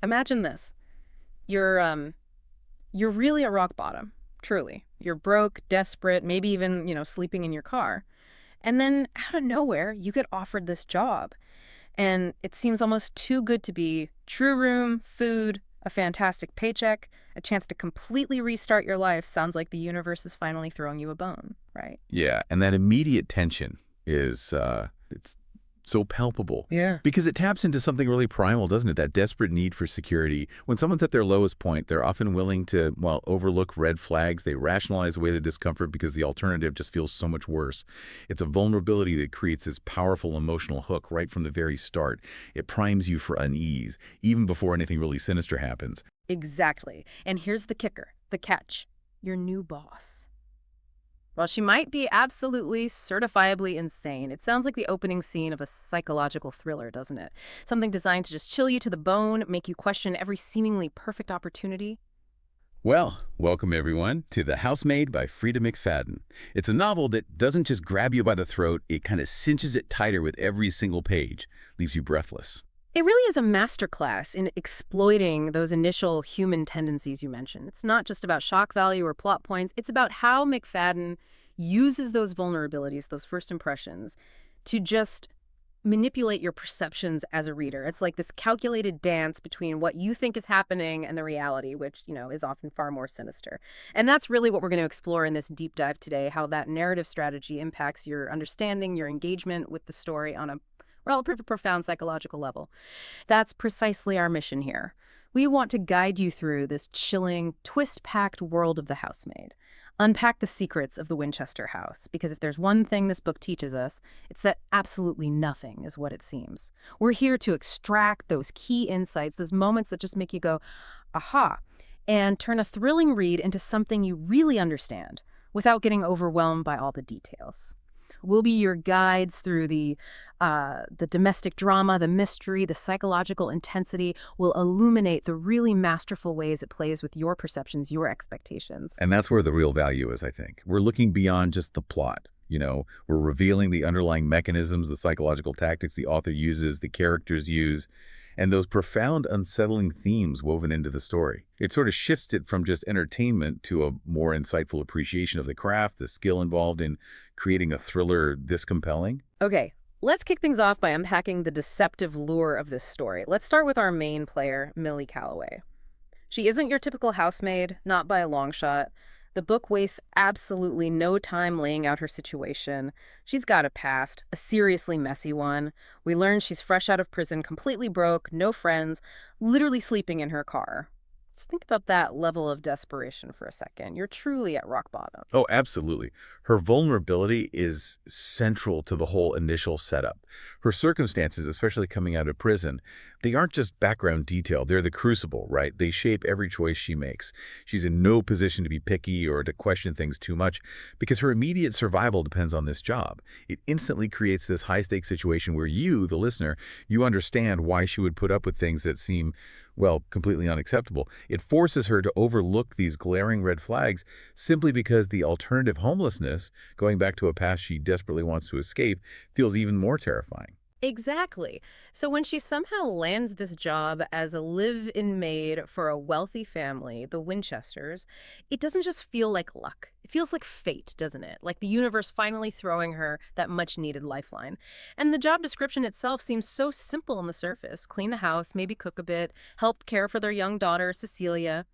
Imagine this. You're really at rock bottom, truly. You're broke, desperate, maybe even, sleeping in your car. And then out of nowhere, you get offered this job. And it seems almost too good to be true room, food, a fantastic paycheck, a chance to completely restart your life. Sounds like the universe is finally throwing you a bone, right? Yeah, and that immediate tension is it's so palpable. Yeah. Because it taps into something really primal, doesn't it? That desperate need for security. When someone's at their lowest point, they're often willing to, well, overlook red flags. They rationalize away the discomfort because the alternative just feels so much worse. It's a vulnerability that creates this powerful emotional hook right from the very start. It primes you for unease, even before anything really sinister happens. Exactly. And here's the kicker, the catch. Your new boss. Well, she might be absolutely, certifiably insane. It sounds like the opening scene of a psychological thriller, doesn't it? Something designed to just chill you to the bone, make you question every seemingly perfect opportunity. Well, welcome everyone to The Housemaid by Freida McFadden. It's a novel that doesn't just grab you by the throat, it kind of cinches it tighter with every single page, leaves you breathless. It really is a masterclass in exploiting those initial human tendencies you mentioned. It's not just about shock value or plot points. It's about how McFadden uses those vulnerabilities, those first impressions, to just manipulate your perceptions as a reader. It's like this calculated dance between what you think is happening and the reality, which, is often far more sinister. And that's really what we're going to explore in this deep dive today, how that narrative strategy impacts your understanding, your engagement with the story on a relatively profound psychological level. That's precisely our mission here. We want to guide you through this chilling, twist-packed world of the housemaid. Unpack the secrets of the Winchester house, because if there's one thing this book teaches us, it's that absolutely nothing is what it seems. We're here to extract those key insights, those moments that just make you go, aha, and turn a thrilling read into something you really understand without getting overwhelmed by all the details. We'll be your guides through the domestic drama, the mystery, the psychological intensity. We'll illuminate the really masterful ways it plays with your perceptions, your expectations. And that's where the real value is, I think. We're looking beyond just the plot. We're revealing the underlying mechanisms, the psychological tactics the author uses, the characters use, and those profound, unsettling themes woven into the story. It sort of shifts it from just entertainment to a more insightful appreciation of the craft, the skill involved in creating a thriller this compelling. Okay, let's kick things off by unpacking the deceptive lure of this story. Let's start with our main player, Millie Calloway. She isn't your typical housemaid, not by a long shot. The book wastes absolutely no time laying out her situation. She's got a past, a seriously messy one. We learn she's fresh out of prison, completely broke, no friends, literally sleeping in her car. Let's think about that level of desperation for a second. You're truly at rock bottom. Oh, absolutely. Her vulnerability is central to the whole initial setup. Her circumstances, especially coming out of prison, they aren't just background detail. They're the crucible, right? They shape every choice she makes. She's in no position to be picky or to question things too much because her immediate survival depends on this job. It instantly creates this high-stakes situation where you, the listener, you understand why she would put up with things that seem, well, completely unacceptable. It forces her to overlook these glaring red flags simply because the alternative homelessness, going back to a past she desperately wants to escape, feels even more terrifying. Exactly. So when she somehow lands this job as a live-in maid for a wealthy family, the Winchesters, it doesn't just feel like luck. It feels like fate, doesn't it? Like the universe finally throwing her that much-needed lifeline. And the job description itself seems so simple on the surface. Clean the house, maybe cook a bit, help care for their young daughter, Cecilia.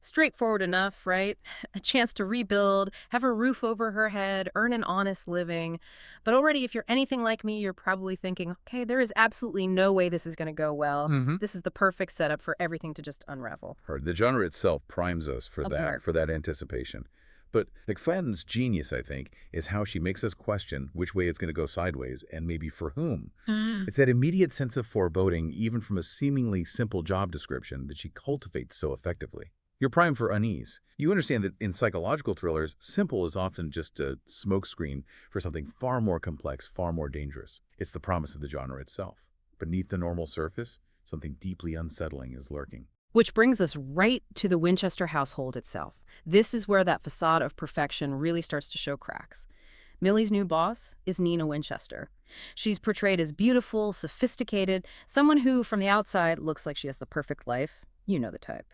Straightforward enough, right? A chance to rebuild, have a roof over her head, earn an honest living. But already, if you're anything like me, you're probably thinking, okay, there is absolutely no way this is going to go well. This is the perfect setup for everything to just unravel. The genre itself primes us for Apart. for that anticipation. But McFadden's genius, I think, is how she makes us question which way it's going to go sideways and maybe for whom. It's that immediate sense of foreboding, even from a seemingly simple job description, that she cultivates so effectively. You're primed for unease. You understand that in psychological thrillers, simple is often just a smokescreen for something far more complex, far more dangerous. It's the promise of the genre itself. Beneath the normal surface, something deeply unsettling is lurking. Which brings us right to the Winchester household itself. This is where that facade of perfection really starts to show cracks. Millie's new boss is Nina Winchester. She's portrayed as beautiful, sophisticated, someone who, from the outside, looks like she has the perfect life. You know the type.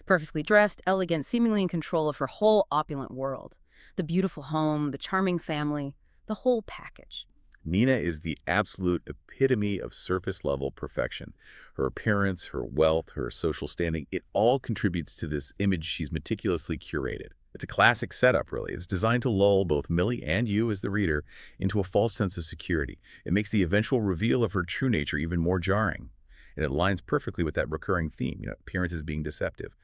Perfectly dressed, elegant, seemingly in control of her whole opulent world. The beautiful home, the charming family, the whole package. Nina is the absolute epitome of surface-level perfection. Her appearance, her wealth, her social standing, it all contributes to this image she's meticulously curated. It's a classic setup, really. It's designed to lull both Millie and you as the reader into a false sense of security. It makes the eventual reveal of her true nature even more jarring. And it aligns perfectly with that recurring theme, appearances being deceptive.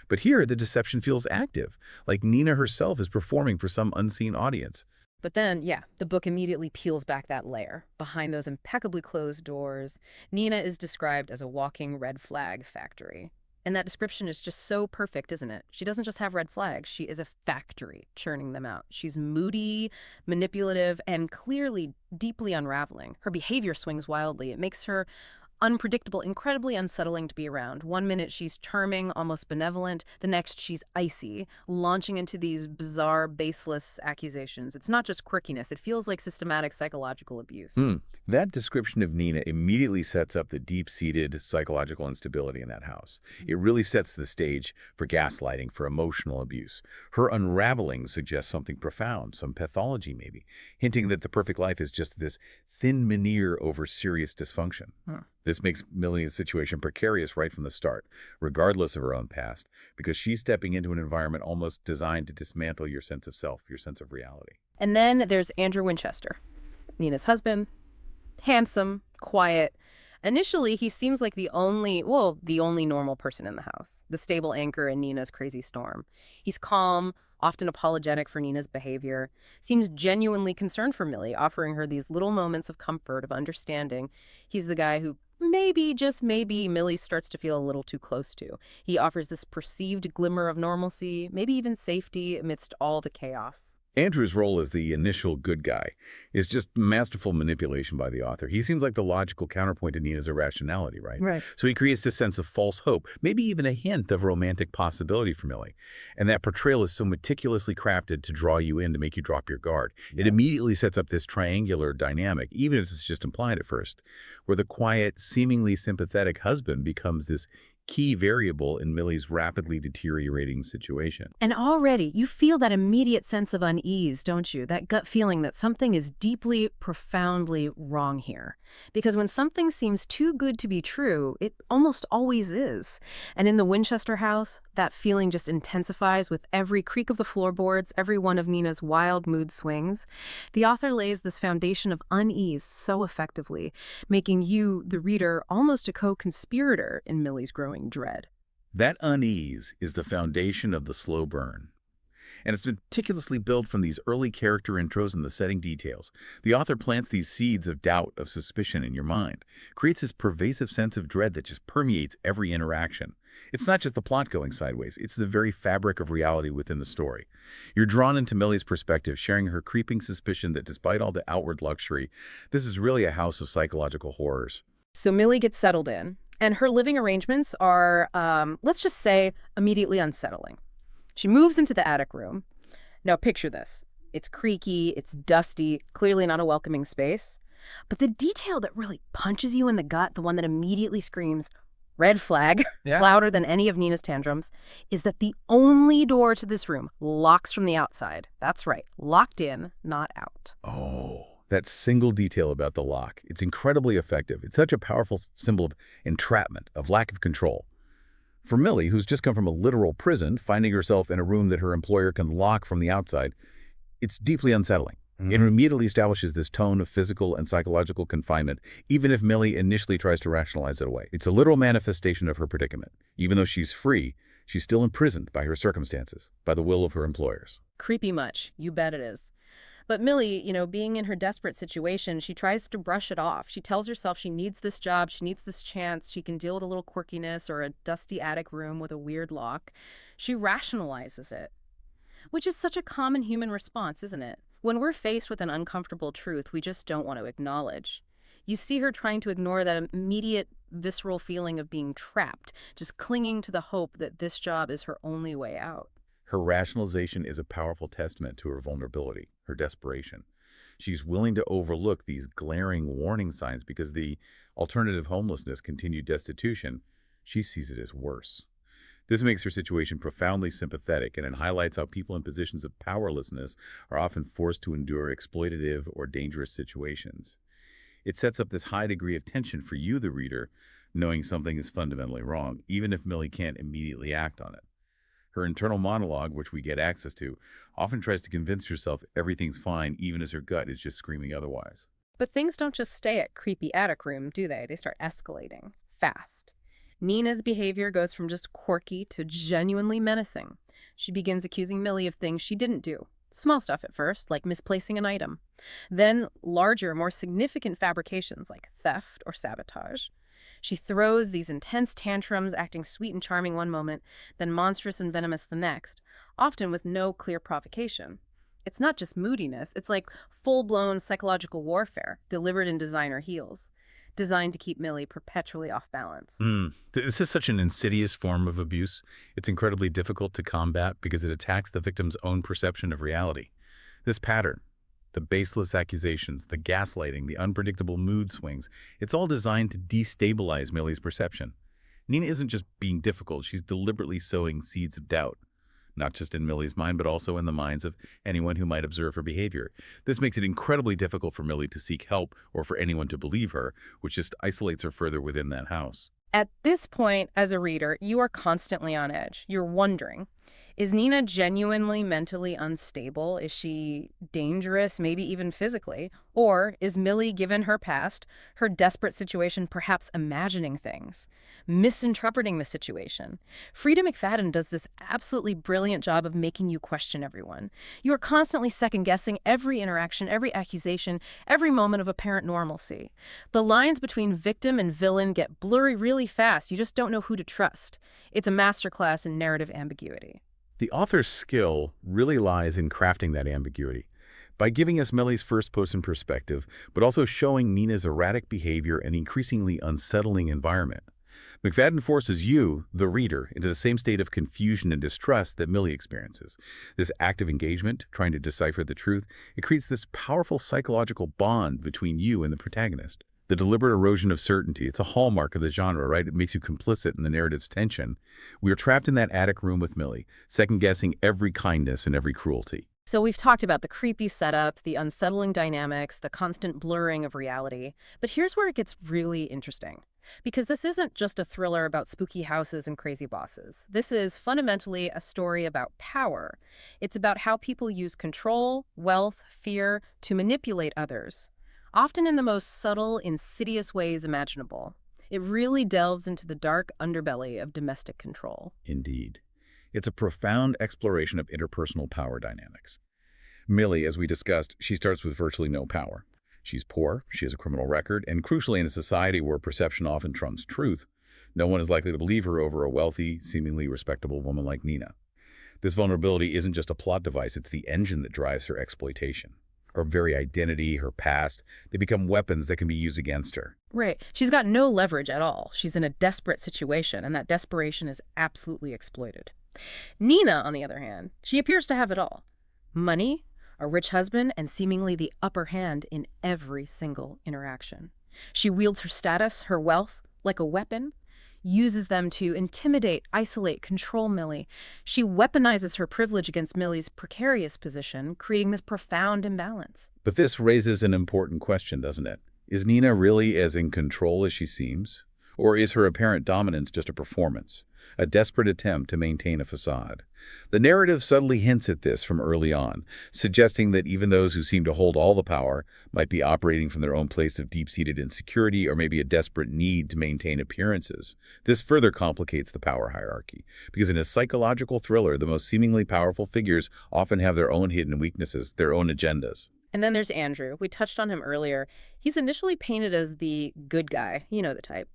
But here, the deception feels active, like Nina herself is performing for some unseen audience. But then, yeah, the book immediately peels back that layer. Behind those impeccably closed doors, Nina is described as a walking red flag factory. And that description is just so perfect, isn't it? She doesn't just have red flags. She is a factory churning them out. She's moody, manipulative, and clearly deeply unraveling. Her behavior swings wildly. It makes her unpredictable, incredibly unsettling to be around. One minute she's charming, almost benevolent. The next she's icy, launching into these bizarre, baseless accusations. It's not just quirkiness. It feels like systematic psychological abuse. That description of Nina immediately sets up the deep-seated psychological instability in that house. It really sets the stage for gaslighting, for emotional abuse. Her unraveling suggests something profound, some pathology maybe, hinting that the perfect life is just this thin veneer over serious dysfunction. This makes Millie's situation precarious right from the start, regardless of her own past, because she's stepping into an environment almost designed to dismantle your sense of self, your sense of reality. And then there's Andrew Winchester, Nina's husband. Handsome, quiet. Initially, he seems like the only normal person in the house, the stable anchor in Nina's crazy storm. He's calm, often apologetic for Nina's behavior, seems genuinely concerned for Millie, offering her these little moments of comfort, of understanding. He's the guy who maybe, just maybe, Millie starts to feel a little too close to. He offers this perceived glimmer of normalcy, maybe even safety amidst all the chaos. Andrew's role as the initial good guy is just masterful manipulation by the author. He seems like the logical counterpoint to Nina's irrationality, right? Right. So he creates this sense of false hope, maybe even a hint of romantic possibility for Millie. And that portrayal is so meticulously crafted to draw you in, to make you drop your guard. It immediately sets up this triangular dynamic, even if it's just implied at first, where the quiet, seemingly sympathetic husband becomes this key variable in Millie's rapidly deteriorating situation. And already you feel that immediate sense of unease, don't you? That gut feeling that something is deeply, profoundly wrong here. Because when something seems too good to be true, it almost always is. And in the Winchester house, that feeling just intensifies with every creak of the floorboards, every one of Nina's wild mood swings. The author lays this foundation of unease so effectively, making you, the reader, almost a co-conspirator in Millie's growing dread. That unease is the foundation of the slow burn. And it's meticulously built from these early character intros and the setting details. The author plants these seeds of doubt, of suspicion in your mind, creates this pervasive sense of dread that just permeates every interaction. It's not just the plot going sideways, it's the very fabric of reality within the story. You're drawn into Millie's perspective, sharing her creeping suspicion that despite all the outward luxury, this is really a house of psychological horrors. So Millie gets settled in, and her living arrangements are, let's just say, immediately unsettling. She moves into the attic room. Now picture this. It's creaky, it's dusty, clearly not a welcoming space. But the detail that really punches you in the gut, the one that immediately screams, red flag, louder than any of Nina's tantrums, is that the only door to this room locks from the outside. That's right, locked in, not out. Oh, that single detail about the lock. It's incredibly effective. It's such a powerful symbol of entrapment, of lack of control. For Millie, who's just come from a literal prison, finding herself in a room that her employer can lock from the outside, it's deeply unsettling. It immediately establishes this tone of physical and psychological confinement, even if Millie initially tries to rationalize it away. It's a literal manifestation of her predicament. Even though she's free, she's still imprisoned by her circumstances, by the will of her employers. Creepy much, you bet it is. But Millie, being in her desperate situation, she tries to brush it off. She tells herself she needs this job, she needs this chance, she can deal with a little quirkiness or a dusty attic room with a weird lock. She rationalizes it, which is such a common human response, isn't it? When we're faced with an uncomfortable truth we just don't want to acknowledge. You see her trying to ignore that immediate, visceral feeling of being trapped, just clinging to the hope that this job is her only way out. Her rationalization is a powerful testament to her vulnerability, her desperation. She's willing to overlook these glaring warning signs because the alternative homelessness, continued destitution, she sees it as worse. This makes her situation profoundly sympathetic, and it highlights how people in positions of powerlessness are often forced to endure exploitative or dangerous situations. It sets up this high degree of tension for you, the reader, knowing something is fundamentally wrong, even if Millie can't immediately act on it. Her internal monologue, which we get access to, often tries to convince herself everything's fine, even as her gut is just screaming otherwise. But things don't just stay at creepy attic room, do they? They start escalating fast. Nina's behavior goes from just quirky to genuinely menacing. She begins accusing Millie of things she didn't do. Small stuff at first, like misplacing an item. Then larger, more significant fabrications like theft or sabotage. She throws these intense tantrums, acting sweet and charming one moment, then monstrous and venomous the next, often with no clear provocation. It's not just moodiness, it's like full-blown psychological warfare, delivered in designer heels, designed to keep Millie perpetually off balance. This is such an insidious form of abuse. It's incredibly difficult to combat because it attacks the victim's own perception of reality. This pattern, the baseless accusations, the gaslighting, the unpredictable mood swings, it's all designed to destabilize Millie's perception. Nina isn't just being difficult, she's deliberately sowing seeds of doubt, not just in Millie's mind, but also in the minds of anyone who might observe her behavior. This makes it incredibly difficult for Millie to seek help or for anyone to believe her, which just isolates her further within that house. At this point, as a reader, you are constantly on edge. You're wondering, is Nina genuinely mentally unstable? Is she dangerous, maybe even physically? Or is Millie, given her past, her desperate situation, perhaps imagining things, misinterpreting the situation? Freida McFadden does this absolutely brilliant job of making you question everyone. You are constantly second-guessing every interaction, every accusation, every moment of apparent normalcy. The lines between victim and villain get blurry really fast. You just don't know who to trust. It's a masterclass in narrative ambiguity. The author's skill really lies in crafting that ambiguity. By giving us Millie's first-person perspective, but also showing Nina's erratic behavior and increasingly unsettling environment. McFadden forces you, the reader, into the same state of confusion and distrust that Millie experiences. This active engagement, trying to decipher the truth, it creates this powerful psychological bond between you and the protagonist. The deliberate erosion of certainty, it's a hallmark of the genre, right? It makes you complicit in the narrative's tension. We are trapped in that attic room with Millie, second-guessing every kindness and every cruelty. So we've talked about the creepy setup, the unsettling dynamics, the constant blurring of reality. But here's where it gets really interesting. Because this isn't just a thriller about spooky houses and crazy bosses. This is fundamentally a story about power. It's about how people use control, wealth, fear to manipulate others, often in the most subtle, insidious ways imaginable. It really delves into the dark underbelly of domestic control. Indeed. It's a profound exploration of interpersonal power dynamics. Millie, as we discussed, she starts with virtually no power. She's poor, she has a criminal record, and crucially in a society where perception often trumps truth, no one is likely to believe her over a wealthy, seemingly respectable woman like Nina. This vulnerability isn't just a plot device, it's the engine that drives her exploitation. Her very identity, her past, they become weapons that can be used against her. Right. She's got no leverage at all. She's in a desperate situation, and that desperation is absolutely exploited. Nina, on the other hand, she appears to have it all. Money, a rich husband, and seemingly the upper hand in every single interaction. She wields her status, her wealth, like a weapon, uses them to intimidate, isolate, control Millie. She weaponizes her privilege against Millie's precarious position, creating this profound imbalance. But this raises an important question, doesn't it? Is Nina really as in control as she seems? Or is her apparent dominance just a performance, a desperate attempt to maintain a facade? The narrative subtly hints at this from early on, suggesting that even those who seem to hold all the power might be operating from their own place of deep-seated insecurity or maybe a desperate need to maintain appearances. This further complicates the power hierarchy, because in a psychological thriller, the most seemingly powerful figures often have their own hidden weaknesses, their own agendas. And then there's Andrew. We touched on him earlier. He's initially painted as the good guy. You know the type.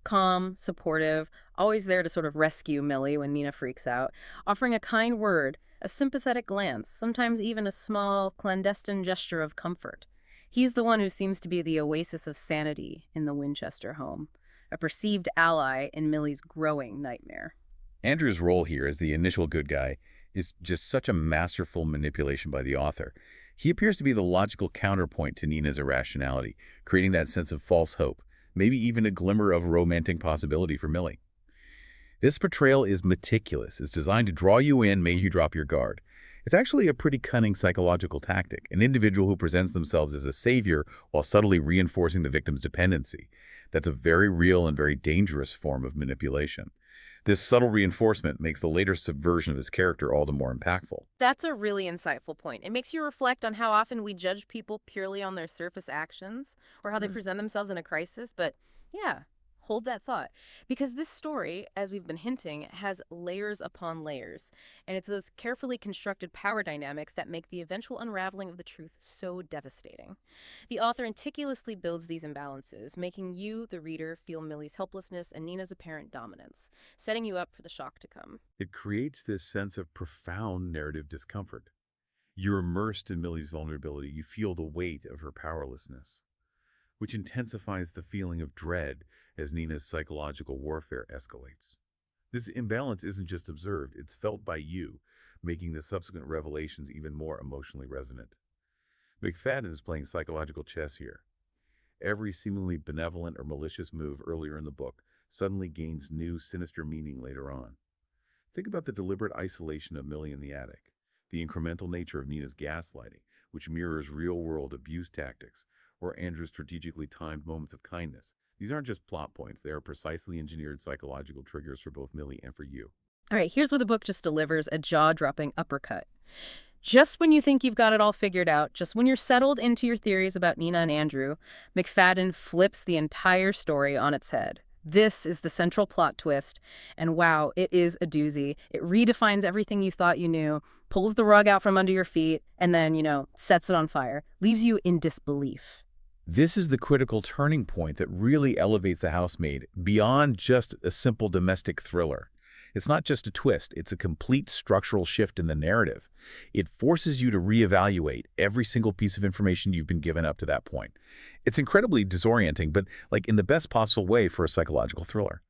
Calm, supportive, always there to sort of rescue Millie when Nina freaks out, offering a kind word, a sympathetic glance, sometimes even a small, clandestine gesture of comfort. He's the one who seems to be the oasis of sanity in the Winchester home, a perceived ally in Millie's growing nightmare. Andrew's role here as the initial good guy is just such a masterful manipulation by the author. He appears to be the logical counterpoint to Nina's irrationality, creating that sense of false hope, maybe even a glimmer of romantic possibility for Millie. This portrayal is meticulous. It's designed to draw you in, make you drop your guard. It's actually a pretty cunning psychological tactic, an individual who presents themselves as a savior while subtly reinforcing the victim's dependency. That's a very real and very dangerous form of manipulation. This subtle reinforcement makes the later subversion of his character all the more impactful. That's a really insightful point. It makes you reflect on how often we judge people purely on their surface actions or how they present themselves in a crisis. But yeah, hold that thought. Because this story, as we've been hinting, has layers upon layers. And it's those carefully constructed power dynamics that make the eventual unraveling of the truth so devastating. The author meticulously builds these imbalances, making you, the reader, feel Millie's helplessness and Nina's apparent dominance, setting you up for the shock to come. It creates this sense of profound narrative discomfort. You're immersed in Millie's vulnerability. You feel the weight of her powerlessness, which intensifies the feeling of dread as Nina's psychological warfare escalates. This imbalance isn't just observed, it's felt by you, making the subsequent revelations even more emotionally resonant. McFadden is playing psychological chess here. Every seemingly benevolent or malicious move earlier in the book suddenly gains new, sinister meaning later on. Think about the deliberate isolation of Millie in the attic, the incremental nature of Nina's gaslighting, which mirrors real-world abuse tactics, or Andrew's strategically timed moments of kindness. These aren't just plot points, they are precisely engineered psychological triggers for both Millie and for you. All right, here's where the book just delivers a jaw-dropping uppercut. Just when you think you've got it all figured out, just when you're settled into your theories about Nina and Andrew, McFadden flips the entire story on its head. This is the central plot twist, and wow, it is a doozy. It redefines everything you thought you knew, pulls the rug out from under your feet, and then, sets it on fire, leaves you in disbelief. This is the critical turning point that really elevates The Housemaid beyond just a simple domestic thriller. It's not just a twist, it's a complete structural shift in the narrative. It forces you to reevaluate every single piece of information you've been given up to that point. It's incredibly disorienting, but in the best possible way for a psychological thriller.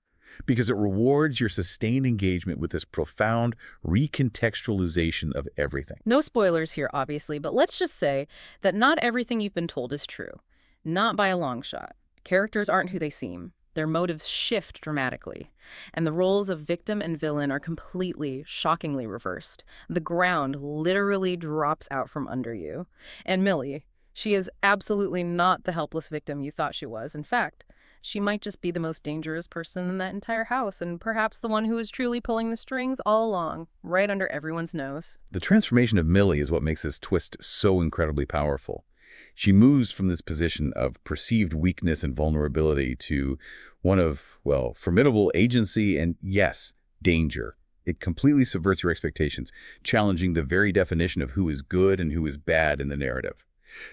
Because it rewards your sustained engagement with this profound recontextualization of everything. No spoilers here, obviously, but let's just say that not everything you've been told is true. Not by a long shot. Characters aren't who they seem. Their motives shift dramatically. And the roles of victim and villain are completely, shockingly reversed. The ground literally drops out from under you. And Millie, she is absolutely not the helpless victim you thought she was. In fact, she might just be the most dangerous person in that entire house, and perhaps the one who is truly pulling the strings all along, right under everyone's nose. The transformation of Millie is what makes this twist so incredibly powerful. She moves from this position of perceived weakness and vulnerability to one of, formidable agency and, yes, danger. It completely subverts your expectations, challenging the very definition of who is good and who is bad in the narrative.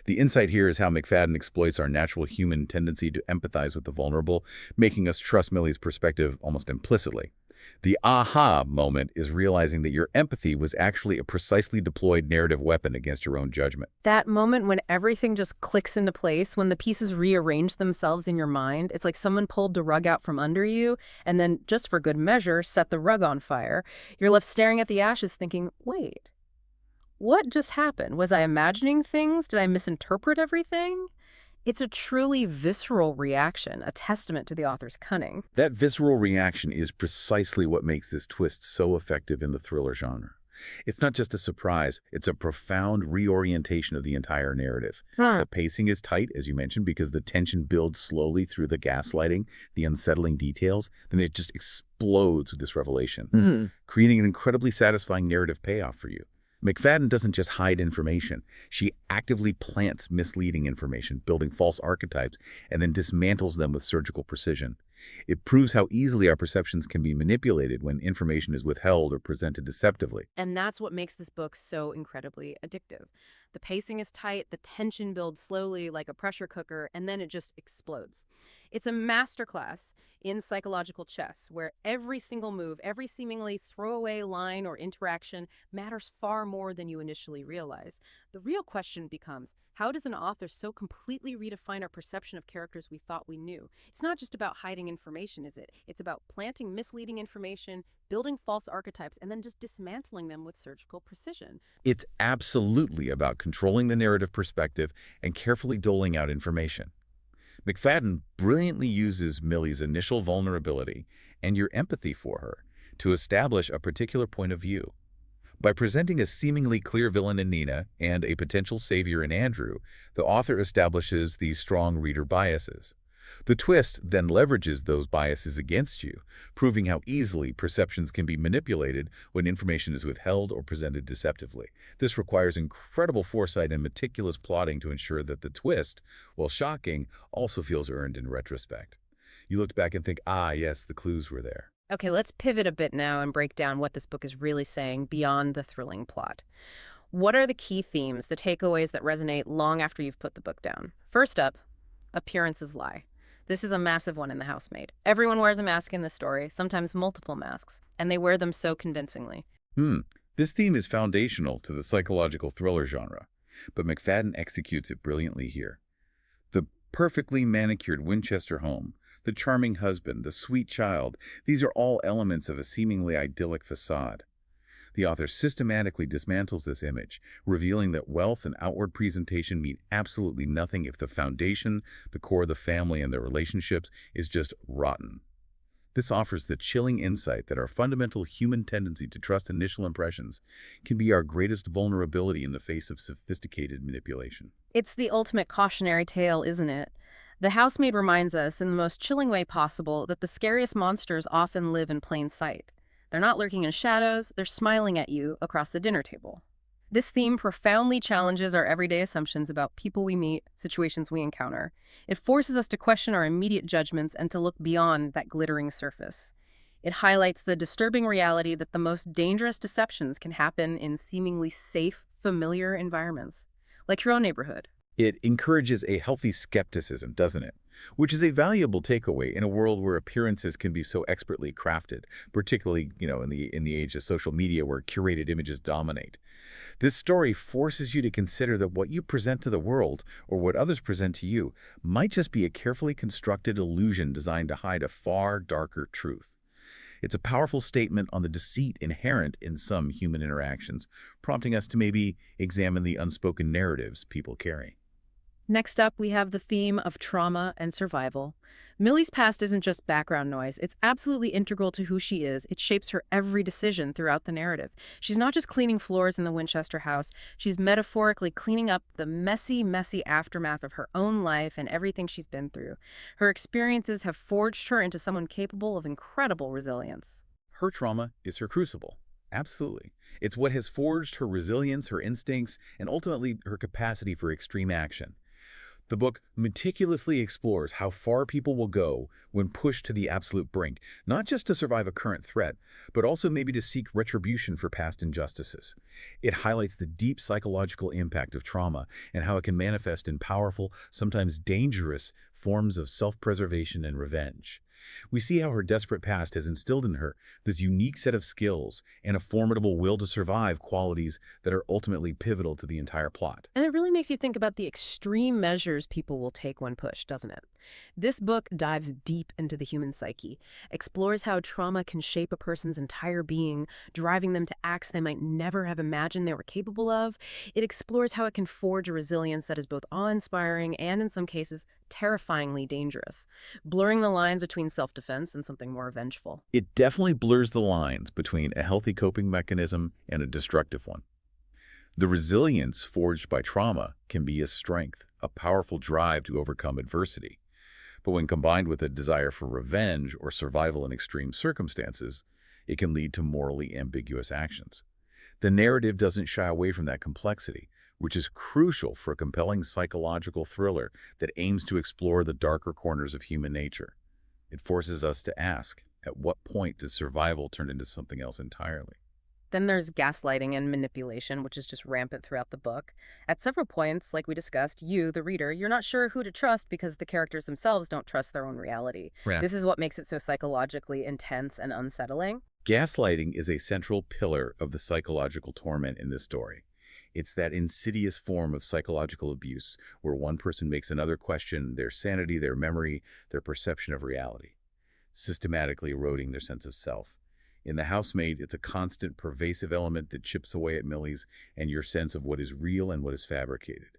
The insight here is how McFadden exploits our natural human tendency to empathize with the vulnerable, making us trust Millie's perspective almost implicitly. The aha moment is realizing that your empathy was actually a precisely deployed narrative weapon against your own judgment. That moment when everything just clicks into place, when the pieces rearrange themselves in your mind, it's like someone pulled the rug out from under you and then, just for good measure, set the rug on fire. You're left staring at the ashes thinking, wait, what just happened? Was I imagining things? Did I misinterpret everything? It's a truly visceral reaction, a testament to the author's cunning. That visceral reaction is precisely what makes this twist so effective in the thriller genre. It's not just a surprise, it's a profound reorientation of the entire narrative. The pacing is tight, as you mentioned, because the tension builds slowly through the gaslighting, the unsettling details, then it just explodes with this revelation, creating an incredibly satisfying narrative payoff for you. McFadden doesn't just hide information. She actively plants misleading information, building false archetypes, and then dismantles them with surgical precision. It proves how easily our perceptions can be manipulated when information is withheld or presented deceptively. And that's what makes this book so incredibly addictive. The pacing is tight, the tension builds slowly like a pressure cooker, and then it just explodes. It's a masterclass in psychological chess, where every single move, every seemingly throwaway line or interaction matters far more than you initially realize. The real question becomes, how does an author so completely redefine our perception of characters we thought we knew? It's not just about hiding information, is it? It's about planting misleading information, building false archetypes, and then just dismantling them with surgical precision. It's absolutely about controlling the narrative perspective and carefully doling out information. McFadden brilliantly uses Millie's initial vulnerability and your empathy for her to establish a particular point of view. By presenting a seemingly clear villain in Nina and a potential savior in Andrew, the author establishes these strong reader biases. The twist then leverages those biases against you, proving how easily perceptions can be manipulated when information is withheld or presented deceptively. This requires incredible foresight and meticulous plotting to ensure that the twist, while shocking, also feels earned in retrospect. You look back and think, ah, yes, the clues were there. Okay, let's pivot a bit now and break down what this book is really saying beyond the thrilling plot. What are the key themes, the takeaways that resonate long after you've put the book down? First up, appearances lie. This is a massive one in The Housemaid. Everyone wears a mask in this story, sometimes multiple masks, and they wear them so convincingly. This theme is foundational to the psychological thriller genre, but McFadden executes it brilliantly here. The perfectly manicured Winchester home, the charming husband, the sweet child, these are all elements of a seemingly idyllic facade. The author systematically dismantles this image, revealing that wealth and outward presentation mean absolutely nothing if the foundation, the core of the family and their relationships is just rotten. This offers the chilling insight that our fundamental human tendency to trust initial impressions can be our greatest vulnerability in the face of sophisticated manipulation. It's the ultimate cautionary tale, isn't it? The Housemaid reminds us, in the most chilling way possible, that the scariest monsters often live in plain sight. They're not lurking in shadows, they're smiling at you across the dinner table. This theme profoundly challenges our everyday assumptions about people we meet, situations we encounter. It forces us to question our immediate judgments and to look beyond that glittering surface. It highlights the disturbing reality that the most dangerous deceptions can happen in seemingly safe, familiar environments, like your own neighborhood. It encourages a healthy skepticism, doesn't it? Which is a valuable takeaway in a world where appearances can be so expertly crafted, particularly, in the age of social media where curated images dominate. This story forces you to consider that what you present to the world, or what others present to you, might just be a carefully constructed illusion designed to hide a far darker truth. It's a powerful statement on the deceit inherent in some human interactions, prompting us to maybe examine the unspoken narratives people carry. Next up, we have the theme of trauma and survival. Millie's past isn't just background noise. It's absolutely integral to who she is. It shapes her every decision throughout the narrative. She's not just cleaning floors in the Winchester house. She's metaphorically cleaning up the messy, messy aftermath of her own life and everything she's been through. Her experiences have forged her into someone capable of incredible resilience. Her trauma is her crucible. Absolutely. It's what has forged her resilience, her instincts, and ultimately her capacity for extreme action. The book meticulously explores how far people will go when pushed to the absolute brink, not just to survive a current threat, but also maybe to seek retribution for past injustices. It highlights the deep psychological impact of trauma and how it can manifest in powerful, sometimes dangerous, forms of self-preservation and revenge. We see how her desperate past has instilled in her this unique set of skills and a formidable will to survive, qualities that are ultimately pivotal to the entire plot. And it really makes you think about the extreme measures people will take when pushed, doesn't it? This book dives deep into the human psyche, explores how trauma can shape a person's entire being, driving them to acts they might never have imagined they were capable of. It explores how it can forge a resilience that is both awe-inspiring and, in some cases, terrifyingly dangerous, blurring the lines between self-defense and something more vengeful. It definitely blurs the lines between a healthy coping mechanism and a destructive one. The resilience forged by trauma can be a strength, a powerful drive to overcome adversity. But when combined with a desire for revenge or survival in extreme circumstances, it can lead to morally ambiguous actions. The narrative doesn't shy away from that complexity, which is crucial for a compelling psychological thriller that aims to explore the darker corners of human nature. It forces us to ask, at what point does survival turn into something else entirely? Then there's gaslighting and manipulation, which is just rampant throughout the book. At several points, like we discussed, you, the reader, you're not sure who to trust because the characters themselves don't trust their own reality. Right. This is what makes it so psychologically intense and unsettling. Gaslighting is a central pillar of the psychological torment in this story. It's that insidious form of psychological abuse where one person makes another question their sanity, their memory, their perception of reality, systematically eroding their sense of self. In The Housemaid, it's a constant, pervasive element that chips away at Millie's and your sense of what is real and what is fabricated.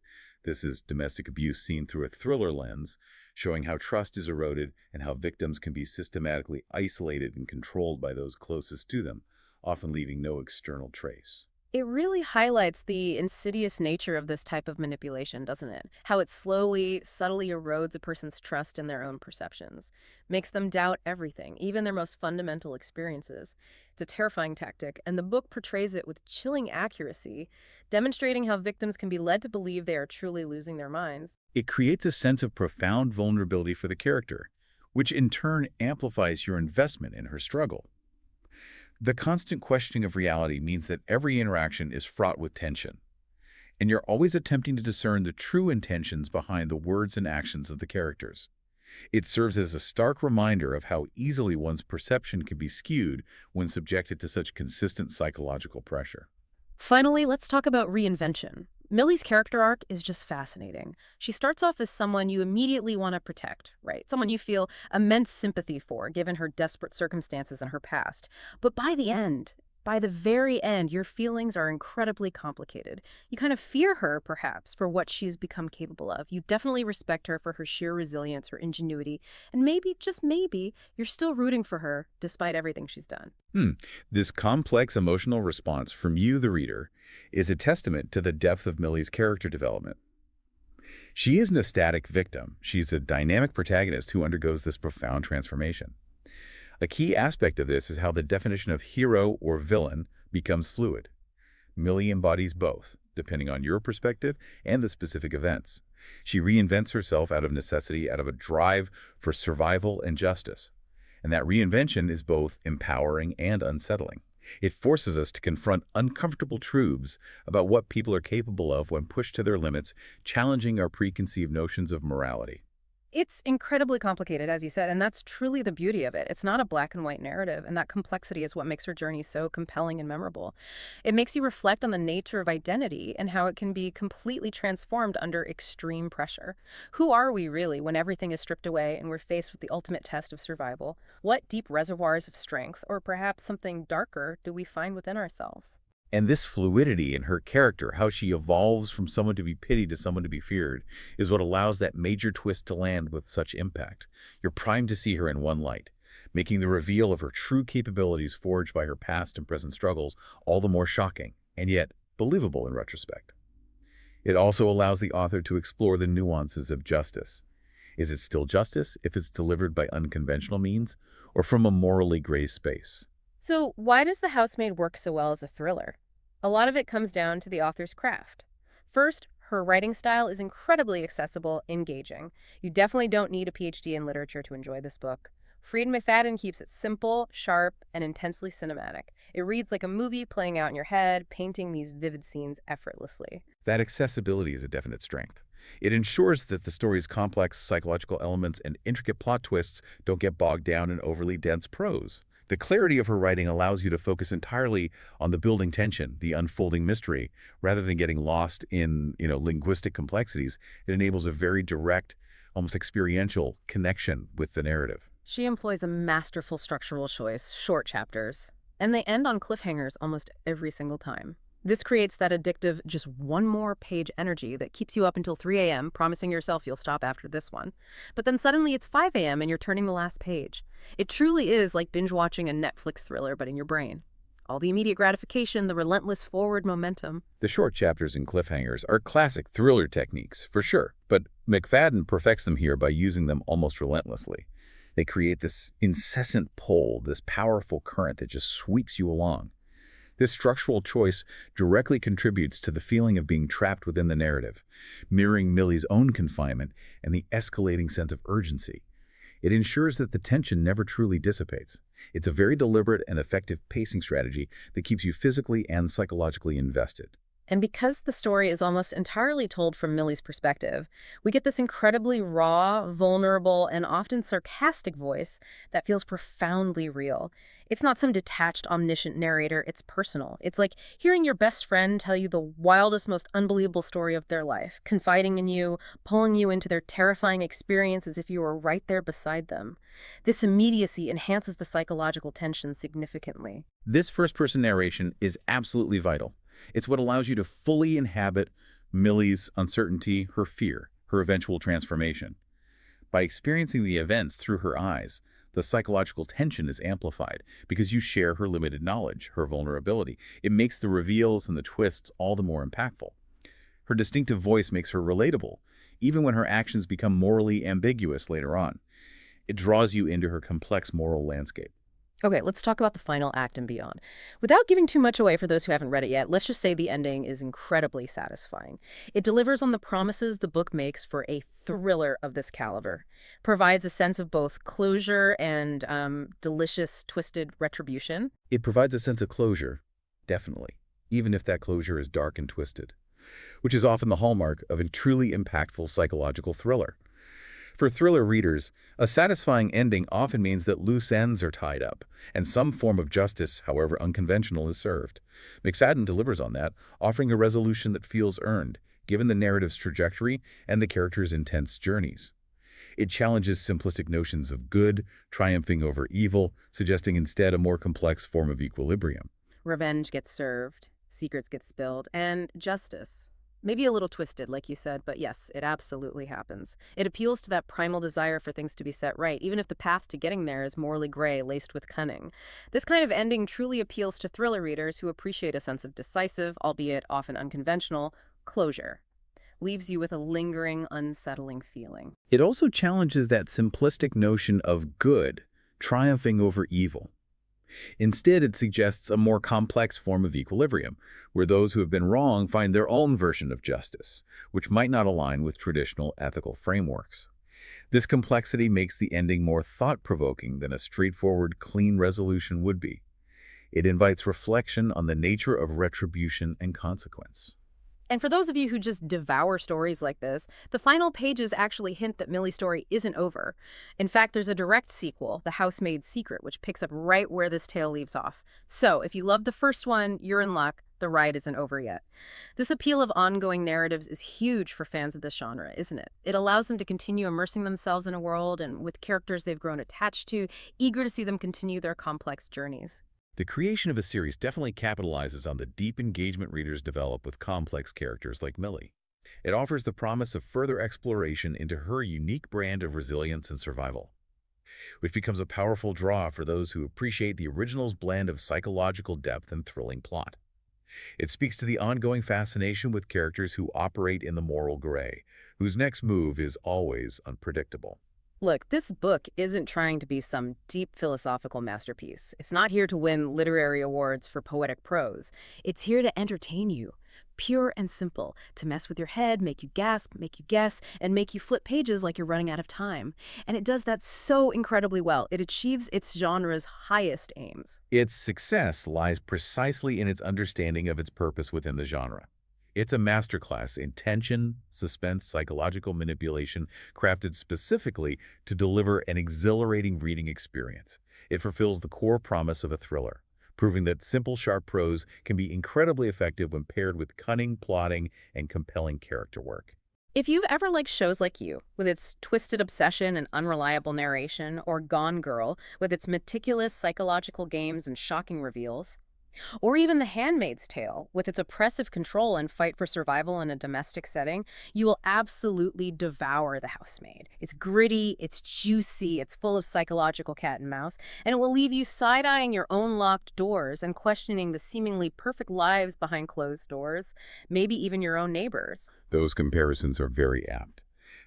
This is domestic abuse seen through a thriller lens, showing how trust is eroded and how victims can be systematically isolated and controlled by those closest to them, often leaving no external trace. It really highlights the insidious nature of this type of manipulation, doesn't it? How it slowly, subtly erodes a person's trust in their own perceptions, makes them doubt everything, even their most fundamental experiences. It's a terrifying tactic, and the book portrays it with chilling accuracy, demonstrating how victims can be led to believe they are truly losing their minds. It creates a sense of profound vulnerability for the character, which in turn amplifies your investment in her struggle. The constant questioning of reality means that every interaction is fraught with tension, and you're always attempting to discern the true intentions behind the words and actions of the characters. It serves as a stark reminder of how easily one's perception can be skewed when subjected to such consistent psychological pressure. Finally, let's talk about reinvention. Millie's character arc is just fascinating. She starts off as someone you immediately want to protect, right? Someone you feel immense sympathy for, given her desperate circumstances and her past. But by the very end, your feelings are incredibly complicated. You kind of fear her, perhaps, for what she's become capable of. You definitely respect her for her sheer resilience, her ingenuity, and maybe, just maybe, you're still rooting for her despite everything she's done. This complex emotional response from you, the reader, is a testament to the depth of Millie's character development. She isn't a static victim. She's a dynamic protagonist who undergoes this profound transformation. A key aspect of this is how the definition of hero or villain becomes fluid. Millie embodies both, depending on your perspective and the specific events. She reinvents herself out of necessity, out of a drive for survival and justice. And that reinvention is both empowering and unsettling. It forces us to confront uncomfortable truths about what people are capable of when pushed to their limits, challenging our preconceived notions of morality. It's incredibly complicated, as you said, and that's truly the beauty of it. It's not a black and white narrative, and that complexity is what makes her journey so compelling and memorable. It makes you reflect on the nature of identity and how it can be completely transformed under extreme pressure. Who are we really when everything is stripped away and we're faced with the ultimate test of survival? What deep reservoirs of strength, or perhaps something darker, do we find within ourselves? And this fluidity in her character, how she evolves from someone to be pitied to someone to be feared, is what allows that major twist to land with such impact. You're primed to see her in one light, making the reveal of her true capabilities forged by her past and present struggles all the more shocking, and yet believable in retrospect. It also allows the author to explore the nuances of justice. Is it still justice if it's delivered by unconventional means, or from a morally gray space? So, why does The Housemaid work so well as a thriller? A lot of it comes down to the author's craft. First, her writing style is incredibly accessible, engaging. You definitely don't need a PhD in literature to enjoy this book. Freida McFadden keeps it simple, sharp, and intensely cinematic. It reads like a movie playing out in your head, painting these vivid scenes effortlessly. That accessibility is a definite strength. It ensures that the story's complex psychological elements and intricate plot twists don't get bogged down in overly dense prose. The clarity of her writing allows you to focus entirely on the building tension, the unfolding mystery, rather than getting lost in, linguistic complexities. It enables a very direct, almost experiential connection with the narrative. She employs a masterful structural choice, short chapters, and they end on cliffhangers almost every single time. This creates that addictive, just one more page energy that keeps you up until 3 a.m., promising yourself you'll stop after this one. But then suddenly it's 5 a.m. and you're turning the last page. It truly is like binge-watching a Netflix thriller, but in your brain. All the immediate gratification, the relentless forward momentum. The short chapters and cliffhangers are classic thriller techniques, for sure, but McFadden perfects them here by using them almost relentlessly. They create this incessant pull, this powerful current that just sweeps you along. This structural choice directly contributes to the feeling of being trapped within the narrative, mirroring Millie's own confinement and the escalating sense of urgency. It ensures that the tension never truly dissipates. It's a very deliberate and effective pacing strategy that keeps you physically and psychologically invested. And because the story is almost entirely told from Millie's perspective, we get this incredibly raw, vulnerable, and often sarcastic voice that feels profoundly real. It's not some detached, omniscient narrator, it's personal. It's like hearing your best friend tell you the wildest, most unbelievable story of their life, confiding in you, pulling you into their terrifying experience as if you were right there beside them. This immediacy enhances the psychological tension significantly. This first-person narration is absolutely vital. It's what allows you to fully inhabit Millie's uncertainty, her fear, her eventual transformation. By experiencing the events through her eyes, the psychological tension is amplified because you share her limited knowledge, her vulnerability. It makes the reveals and the twists all the more impactful. Her distinctive voice makes her relatable, even when her actions become morally ambiguous later on. It draws you into her complex moral landscape. Okay, let's talk about the final act and beyond. Without giving too much away for those who haven't read it yet, let's just say the ending is incredibly satisfying. It delivers on the promises the book makes for a thriller of this caliber, provides a sense of both closure and delicious, twisted retribution. It provides a sense of closure, definitely, even if that closure is dark and twisted, which is often the hallmark of a truly impactful psychological thriller. For thriller readers, a satisfying ending often means that loose ends are tied up, and some form of justice, however unconventional, is served. McFadden delivers on that, offering a resolution that feels earned, given the narrative's trajectory and the characters' intense journeys. It challenges simplistic notions of good triumphing over evil, suggesting instead a more complex form of equilibrium. Revenge gets served, secrets get spilled, and justice. Maybe a little twisted, like you said, but yes, it absolutely happens. It appeals to that primal desire for things to be set right, even if the path to getting there is morally gray, laced with cunning. This kind of ending truly appeals to thriller readers who appreciate a sense of decisive, albeit often unconventional, closure. Leaves you with a lingering, unsettling feeling. It also challenges that simplistic notion of good triumphing over evil. Instead, it suggests a more complex form of equilibrium, where those who have been wrong find their own version of justice, which might not align with traditional ethical frameworks. This complexity makes the ending more thought-provoking than a straightforward, clean resolution would be. It invites reflection on the nature of retribution and consequence. And for those of you who just devour stories like this, the final pages actually hint that Millie's story isn't over. In fact, there's a direct sequel, The Housemaid's Secret, which picks up right where this tale leaves off. So, if you loved the first one, you're in luck. The ride isn't over yet. This appeal of ongoing narratives is huge for fans of this genre, isn't it? It allows them to continue immersing themselves in a world and with characters they've grown attached to, eager to see them continue their complex journeys. The creation of a series definitely capitalizes on the deep engagement readers develop with complex characters like Millie. It offers the promise of further exploration into her unique brand of resilience and survival, which becomes a powerful draw for those who appreciate the original's blend of psychological depth and thrilling plot. It speaks to the ongoing fascination with characters who operate in the moral gray, whose next move is always unpredictable. Look, this book isn't trying to be some deep philosophical masterpiece. It's not here to win literary awards for poetic prose. It's here to entertain you. Pure and simple, to mess with your head, make you gasp, make you guess, and make you flip pages like you're running out of time. And it does that so incredibly well. It achieves its genre's highest aims. Its success lies precisely in its understanding of its purpose within the genre. It's a masterclass in tension, suspense, psychological manipulation, crafted specifically to deliver an exhilarating reading experience. It fulfills the core promise of a thriller, proving that simple, sharp prose can be incredibly effective when paired with cunning plotting and compelling character work. If you've ever liked shows like You, with its twisted obsession and unreliable narration, or Gone Girl, with its meticulous psychological games and shocking reveals, or even The Handmaid's Tale, with its oppressive control and fight for survival in a domestic setting, you will absolutely devour The Housemaid. It's gritty, it's juicy, it's full of psychological cat and mouse, and it will leave you side-eyeing your own locked doors and questioning the seemingly perfect lives behind closed doors, maybe even your own neighbors. Those comparisons are very apt,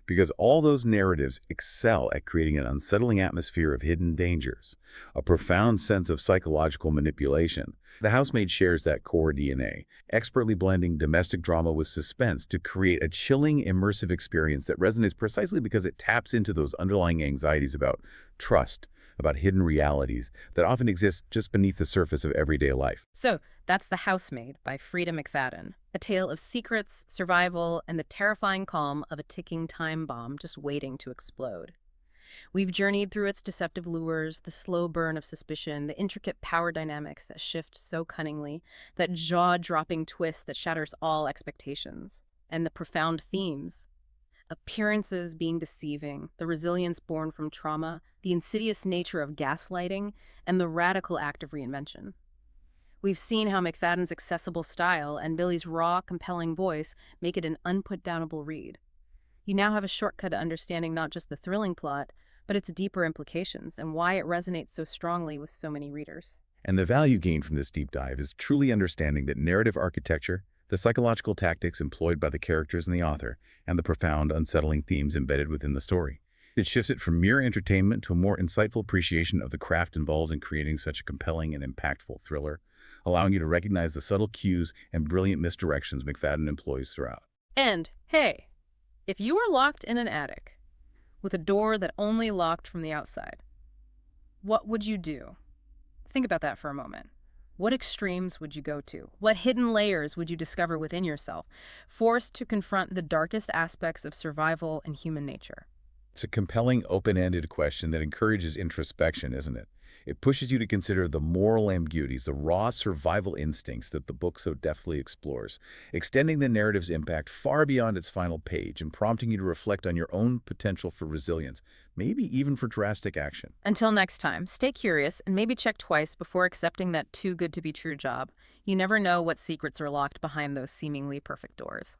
because all those narratives excel at creating an unsettling atmosphere of hidden dangers, a profound sense of psychological manipulation. The Housemaid shares that core DNA, expertly blending domestic drama with suspense to create a chilling, immersive experience that resonates precisely because it taps into those underlying anxieties about trust, about hidden realities that often exist just beneath the surface of everyday life. So, that's The Housemaid by Freida McFadden, a tale of secrets, survival, and the terrifying calm of a ticking time bomb just waiting to explode. We've journeyed through its deceptive lures, the slow burn of suspicion, the intricate power dynamics that shift so cunningly, that jaw-dropping twist that shatters all expectations, and the profound themes. Appearances being deceiving, the resilience born from trauma, the insidious nature of gaslighting, and the radical act of reinvention. We've seen how McFadden's accessible style and Millie's raw, compelling voice make it an unputdownable read. You now have a shortcut to understanding not just the thrilling plot, but its deeper implications and why it resonates so strongly with so many readers. And the value gained from this deep dive is truly understanding that narrative architecture, the psychological tactics employed by the characters and the author, and the profound, unsettling themes embedded within the story. It shifts it from mere entertainment to a more insightful appreciation of the craft involved in creating such a compelling and impactful thriller, allowing you to recognize the subtle cues and brilliant misdirections McFadden employs throughout. And, hey, if you were locked in an attic with a door that only locked from the outside, what would you do? Think about that for a moment. What extremes would you go to? What hidden layers would you discover within yourself, forced to confront the darkest aspects of survival and human nature? It's a compelling, open-ended question that encourages introspection, isn't it? It pushes you to consider the moral ambiguities, the raw survival instincts that the book so deftly explores, extending the narrative's impact far beyond its final page and prompting you to reflect on your own potential for resilience, maybe even for drastic action. Until next time, stay curious and maybe check twice before accepting that too good to be true job. You never know what secrets are locked behind those seemingly perfect doors.